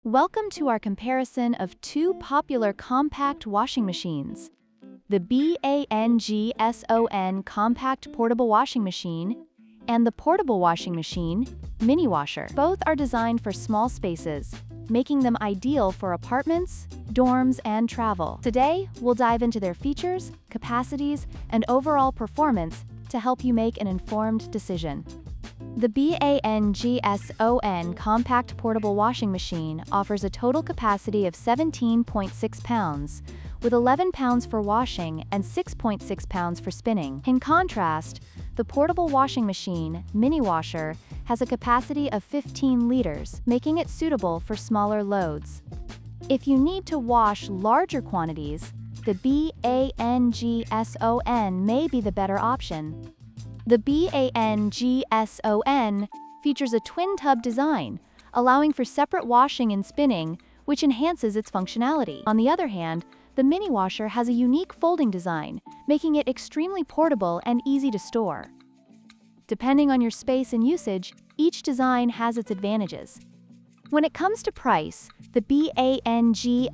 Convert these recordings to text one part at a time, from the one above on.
Welcome to our comparison of two popular compact washing machines. The BANGSON Compact Portable Washing Machine and the Portable Washing Machine Mini Washer. Both are designed for small spaces, making them ideal for apartments, dorms, and travel. Today, we'll dive into their features, capacities, and overall performance to help you make an informed decision. The BANGSON Compact Portable Washing Machine offers a total capacity of 17.6 pounds, with 11 pounds for washing and 6.6 pounds for spinning. In contrast, the Portable Washing Machine Mini Washer has a capacity of 15 liters, making it suitable for smaller loads. If you need to wash larger quantities, the BANGSON may be the better option. The BANGSON features a twin-tub design, allowing for separate washing and spinning, which enhances its functionality. On the other hand, the Mini Washer has a unique folding design, making it extremely portable and easy to store. Depending on your space and usage, each design has its advantages. When it comes to price, the BANGSON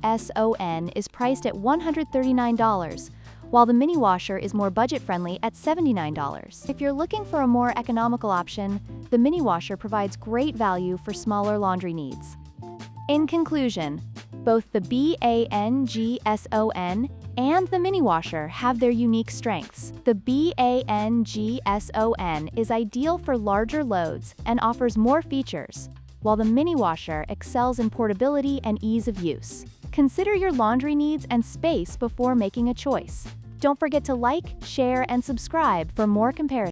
is priced at $139, while the Mini Washer is more budget-friendly at $79. If you're looking for a more economical option, the Mini Washer provides great value for smaller laundry needs. In conclusion, both the BANGSON and the Mini Washer have their unique strengths. The BANGSON is ideal for larger loads and offers more features, while the Mini Washer excels in portability and ease of use. Consider your laundry needs and space before making a choice. Don't forget to like, share, and subscribe for more comparisons.